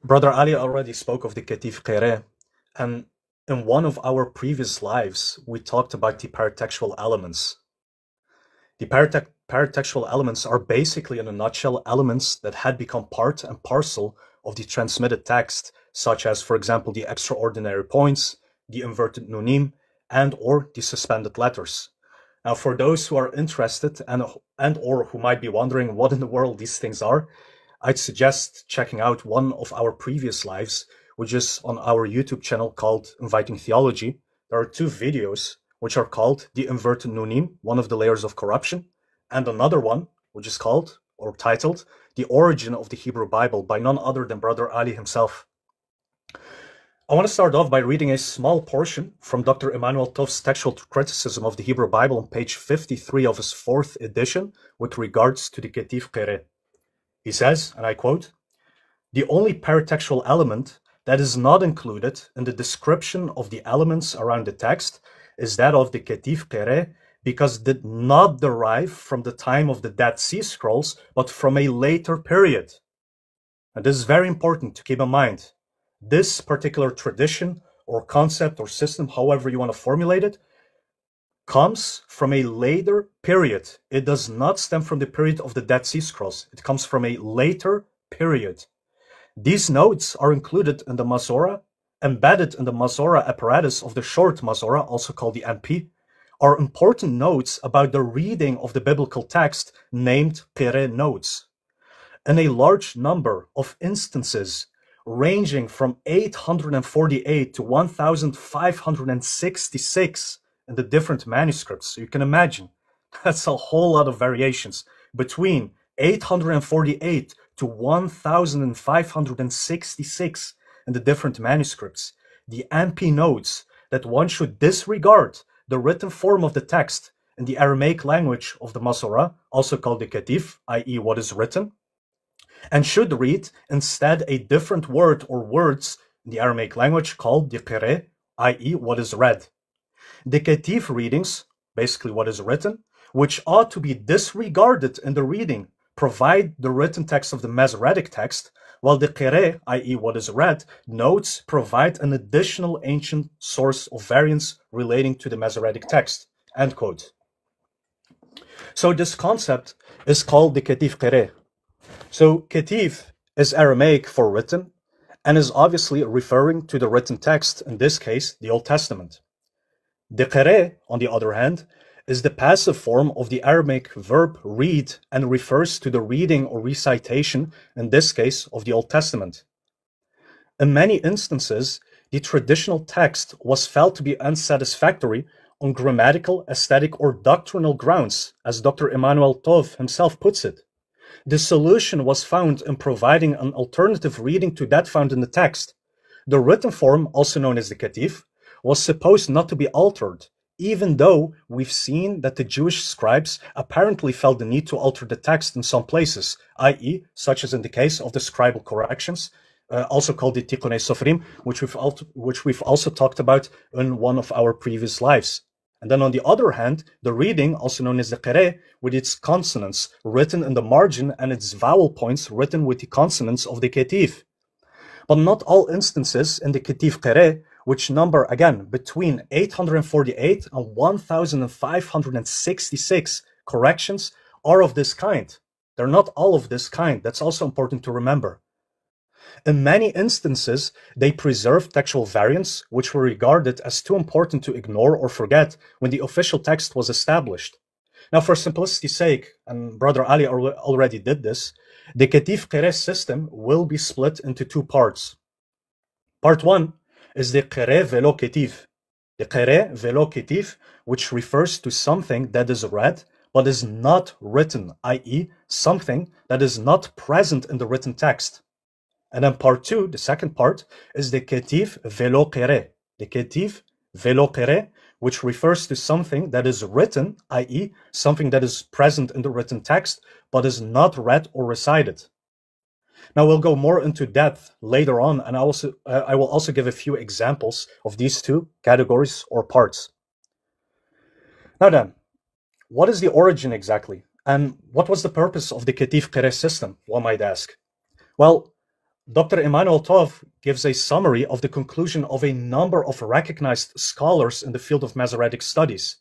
Brother Ali already spoke of the Katif Qira'at, and in one of our previous lives, we talked about the paratextual elements. The paratextual elements are basically, in a nutshell, elements that had become part and parcel of the transmitted text, such as, for example, the extraordinary points, the inverted nunim, and or the suspended letters. Now, for those who are interested and or who might be wondering what in the world these things are, I'd suggest checking out one of our previous lives, which is on our YouTube channel called Inviting Theology. There are two videos which are called The Inverted Nunim, One of the Layers of Corruption, and another one which is called or titled The Origin of the Hebrew Bible by none other than Brother Ali himself. I want to start off by reading a small portion from Dr. Emmanuel Tov's textual criticism of the Hebrew Bible on page 53 of his 4th edition with regards to the Katif Qira'at. He says, and I quote, "The only paratextual element that is not included in the description of the elements around the text is that of the Katif Qira'at because it did not derive from the time of the Dead Sea Scrolls, but from a later period." And this is very important to keep in mind. This particular tradition or concept or system, however you want to formulate it, comes from a later period. It does not stem from the period of the Dead Sea Scrolls. It comes from a later period. These notes are included in the Masorah, embedded in the Masorah apparatus of the short Masorah, also called the MP, are important notes about the reading of the biblical text named Qira'at notes. In a large number of instances, ranging from 848 to 1566, in the different manuscripts. So you can imagine that's a whole lot of variations between 848 to 1566 in the different manuscripts. The MP notes that one should disregard the written form of the text in the Aramaic language of the Masorah, also called the Katif, i.e. what is written, and should read instead a different word or words in the Aramaic language called the Qira'at, i.e. what is read. The Katif readings, basically what is written, which ought to be disregarded in the reading, provide the written text of the Masoretic text, while the Qira'at, i.e. what is read, notes provide an additional ancient source of variance relating to the Masoretic text. End quote. So this concept is called the Katif Qira'at. So Katif is Aramaic for written and is obviously referring to the written text, in this case, the Old Testament. The Qira'at, on the other hand, is the passive form of the Aramaic verb read and refers to the reading or recitation, in this case, of the Old Testament. In many instances, the traditional text was felt to be unsatisfactory on grammatical, aesthetic, or doctrinal grounds, as Dr. Emmanuel Tov himself puts it. The solution was found in providing an alternative reading to that found in the text. The written form, also known as the Katif, was supposed not to be altered, even though we've seen that the Jewish scribes apparently felt the need to alter the text in some places, i.e., such as in the case of the scribal corrections, also called the Tikkun Sofrim, which we've also talked about in one of our previous lives. And then on the other hand, the reading, also known as the Qira'at, with its consonants written in the margin and its vowel points written with the consonants of the Katif. But not all instances in the Katif Qira'at, which number, again, between 848 and 1566 corrections, are of this kind. They're not all of this kind. That's also important to remember. In many instances, they preserved textual variants, which were regarded as too important to ignore or forget when the official text was established. Now, for simplicity's sake, and Brother Ali already did this, the Katif Qira'at system will be split into two parts. Part 1 is the Qira'at velo Katif. The Qira'at velo Katif, which refers to something that is read but is not written, i.e. something that is not present in the written text. And then part 2, the second part, is the Katif velo Qira'at. The Katif velo Qira'at, which refers to something that is written, i.e. something that is present in the written text, but is not read or recited. Now we'll go more into depth later on, and I will also give a few examples of these two categories or parts. Now then, what is the origin exactly? And what was the purpose of the Katif Qira'at system, one might ask? Well, Dr. Emmanuel Tov gives a summary of the conclusion of a number of recognized scholars in the field of Masoretic studies.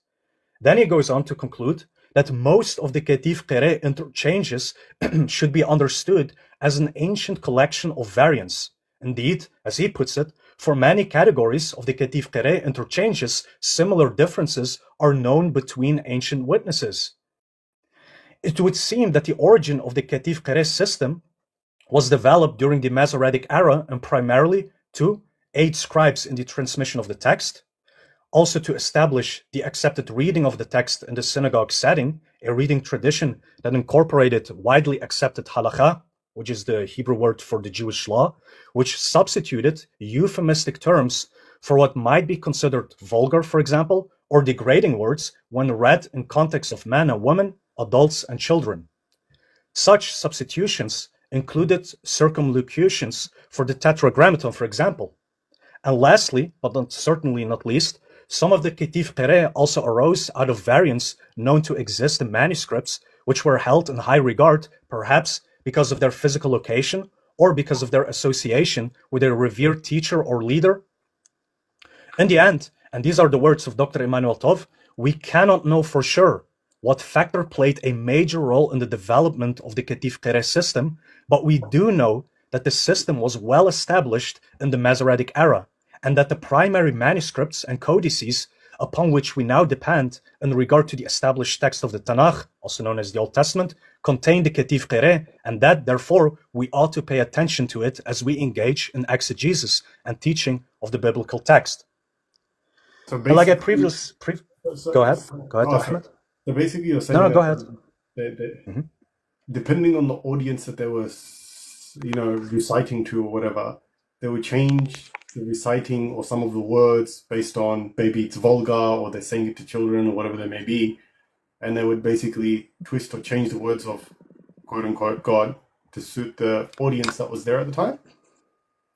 Then he goes on to conclude that most of the Ketif Qere interchanges should be understood as an ancient collection of variants. Indeed, as he puts it, for many categories of the Ketif Qere interchanges, similar differences are known between ancient witnesses. It would seem that the origin of the Ketif Qere system was developed during the Masoretic era and primarily to aid scribes in the transmission of the text, also to establish the accepted reading of the text in the synagogue setting, a reading tradition that incorporated widely accepted halakha, which is the Hebrew word for the Jewish law, which substituted euphemistic terms for what might be considered vulgar, for example, or degrading words when read in context of men and women, adults and children. Such substitutions included circumlocutions for the Tetragrammaton, for example. And lastly, but certainly not least, some of the Ketif Qere also arose out of variants known to exist in manuscripts, which were held in high regard, perhaps because of their physical location or because of their association with a revered teacher or leader. In the end, and these are the words of Dr. Emmanuel Tov, we cannot know for sure what factor played a major role in the development of the Ketif Qere system, but we do know that the system was well established in the Masoretic era, and that the primary manuscripts and codices upon which we now depend in regard to the established text of the Tanakh, also known as the Old Testament, contain the Ketif Qere, and that, therefore, we ought to pay attention to it as we engage in exegesis and teaching of the biblical text. So like I previously... Go ahead, Ahmed. So basically you're saying... No, go ahead. Depending on the audience that they were, reciting to or whatever, they would change the reciting or some of the words based on maybe it's vulgar or they're saying it to children or whatever they may be, and they would basically twist or change the words of quote unquote God to suit the audience that was there at the time.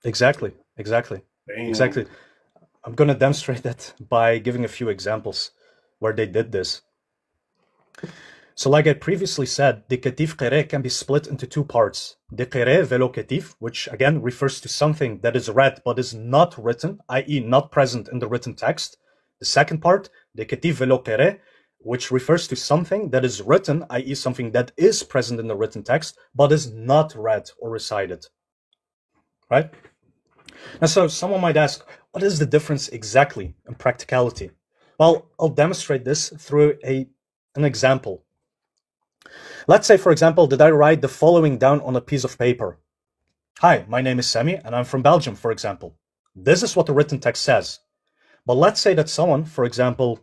Exactly. I'm going to demonstrate that by giving a few examples where they did this. So like I previously said, the Ketif Qere can be split into two parts. The Qere velo Ketif, which again refers to something that is read but is not written, i.e. not present in the written text. The second part, the Ketif velo Qere, which refers to something that is written, i.e. something that is present in the written text, but is not read or recited. Right? And so someone might ask, what is the difference exactly in practicality? Well, I'll demonstrate this through an example. Let's say, for example, that I write the following down on a piece of paper. Hi, my name is Sami, and I'm from Belgium, for example. This is what the written text says. But let's say that someone, for example,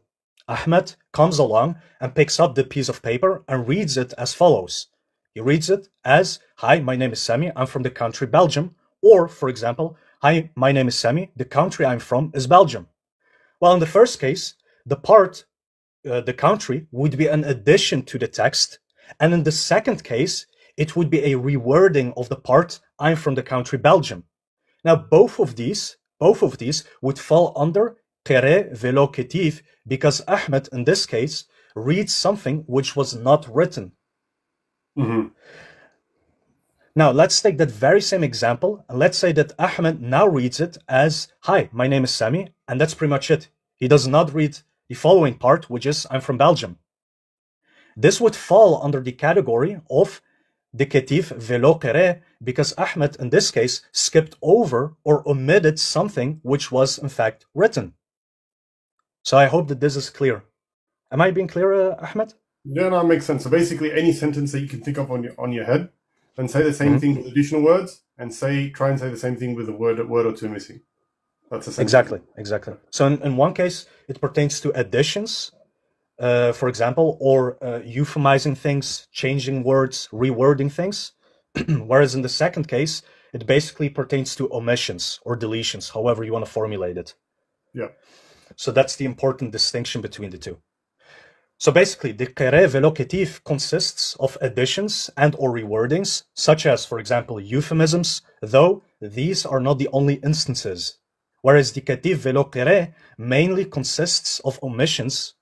Ahmed, comes along and picks up the piece of paper and reads it as follows. He reads it as, hi, my name is Sami, I'm from the country Belgium. Or, for example, hi, my name is Sami, the country I'm from is Belgium. Well, in the first case, the country would be an addition to the text. And in the second case, it would be a rewording of the part, I'm from the country Belgium. Now, both of these would fall under Qere velo Ketif, because Ahmed, in this case, reads something which was not written. Mm-hmm. Now, let's take that very same example, and let's say that Ahmed now reads it as, hi, my name is Sami, and that's pretty much it. He does not read the following part, which is, I'm from Belgium. This would fall under the category of the Ketif velo Qere, because Ahmed, in this case, skipped over or omitted something which was, in fact, written. So I hope that this is clear. Am I being clear, Ahmed? Yeah, no, it makes sense. So basically, any sentence that you can think of on your head, and say the same thing with additional words, and try and say the same thing with a word or two missing. That's the same. Exactly. So in one case, it pertains to additions, for example, or euphemizing things, changing words, rewording things. Whereas in the second case, it basically pertains to omissions or deletions, however you want to formulate it. Yeah. So that's the important distinction between the two. So basically, the Qere velo Ketif consists of additions and or rewordings, such as, for example, euphemisms, though these are not the only instances. Whereas the Ketif velo Qere mainly consists of omissions.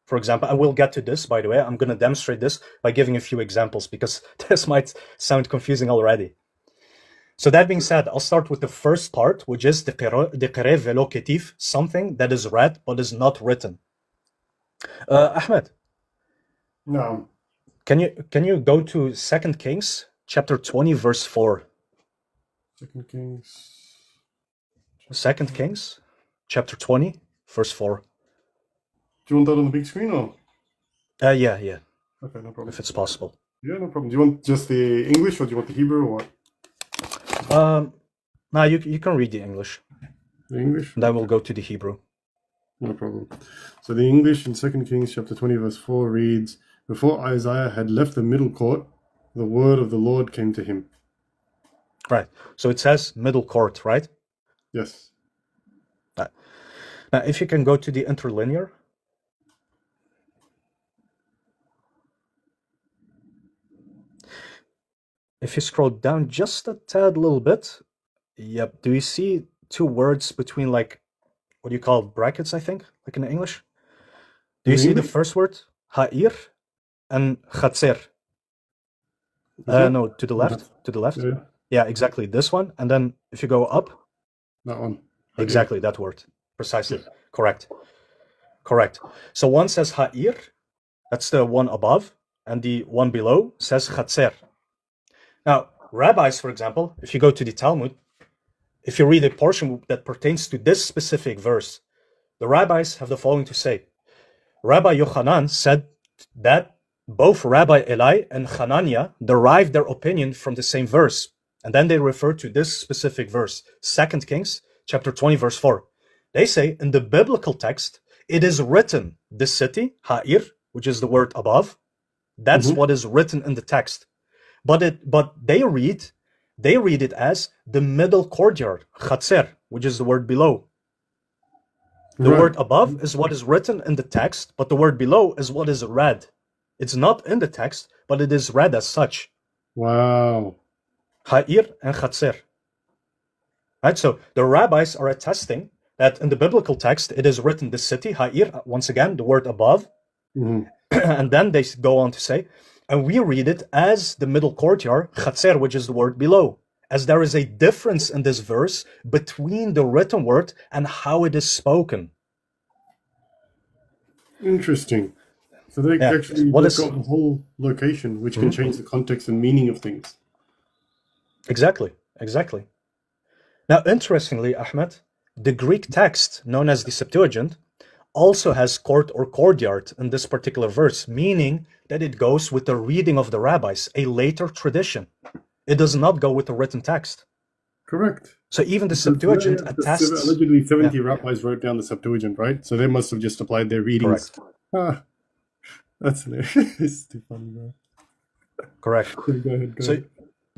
For example, I will get to this, by the way. I'm going to demonstrate this by giving a few examples, because this might sound confusing already. So that being said, I'll start with the first part, which is the qira velo ketif, something that is read but is not written. Ahmed, No. can you go to 2 Kings chapter 20 verse 4? 2 Kings. 2 Kings chapter 20 verse 4. Do you want that on the big screen or? Yeah. Okay, no problem. If it's possible. Yeah, no problem. Do you want just the English or do you want the Hebrew or what? Now you can read the English. The English? Then we'll go to the Hebrew. No problem. So the English in 2 Kings chapter 20 verse 4 reads, "Before Isaiah had left the middle court, the word of the Lord came to him." Right. So it says middle court, right? Yes. Right. Now, if you can go to the interlinear. If you scroll down just a tad little bit, yep. Do you see two words between, like, what do you call brackets, I think, like in English? Do you see the first word? Ha'ir and chatzer. No, to the left. To the left. Yeah, exactly. This one. And then if you go up. That one. Exactly, that word. Precisely. Yeah. Correct. So one says ha'ir, that's the one above, and the one below says chatzer. Now, rabbis, for example, if you go to the Talmud, if you read a portion that pertains to this specific verse, the rabbis have the following to say. Rabbi Yochanan said that both Rabbi Eli and Hananiah derived their opinion from the same verse. And then they refer to this specific verse, 2 Kings chapter 20, verse 4. They say in the biblical text, it is written, this city, Ha'ir, which is the word above, that's what is written in the text. But they read it as the middle courtyard, Chatzer, which is the word below. The word above is what is written in the text, but the word below is what is read. It's not in the text, but it is read as such. Wow. Ha'ir and Chatzer. Right, so the rabbis are attesting that in the biblical text, it is written the city, Ha'ir, once again, the word above. And then they go on to say, and we read it as the middle courtyard, Chatzer, which is the word below. As there is a difference in this verse between the written word and how it is spoken. Interesting. So they actually got the whole location, which can change the context and meaning of things. Exactly. Now, interestingly, Ahmed, the Greek text, known as the Septuagint, also has court or courtyard in this particular verse, meaning that it goes with the reading of the rabbis, a later tradition. It does not go with the written text. Correct. So even the Septuagint attests... Allegedly 70 rabbis wrote down the Septuagint, right? So they must have just applied their readings. Correct. That's hilarious. It's too funny, bro. Correct. Go ahead.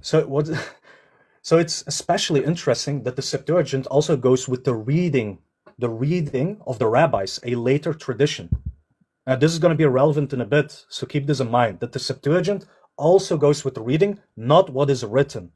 So it's especially interesting that the Septuagint also goes with the reading of the rabbis, a later tradition. Now, this is going to be relevant in a bit, so keep this in mind, that the Septuagint also goes with the reading, not what is written.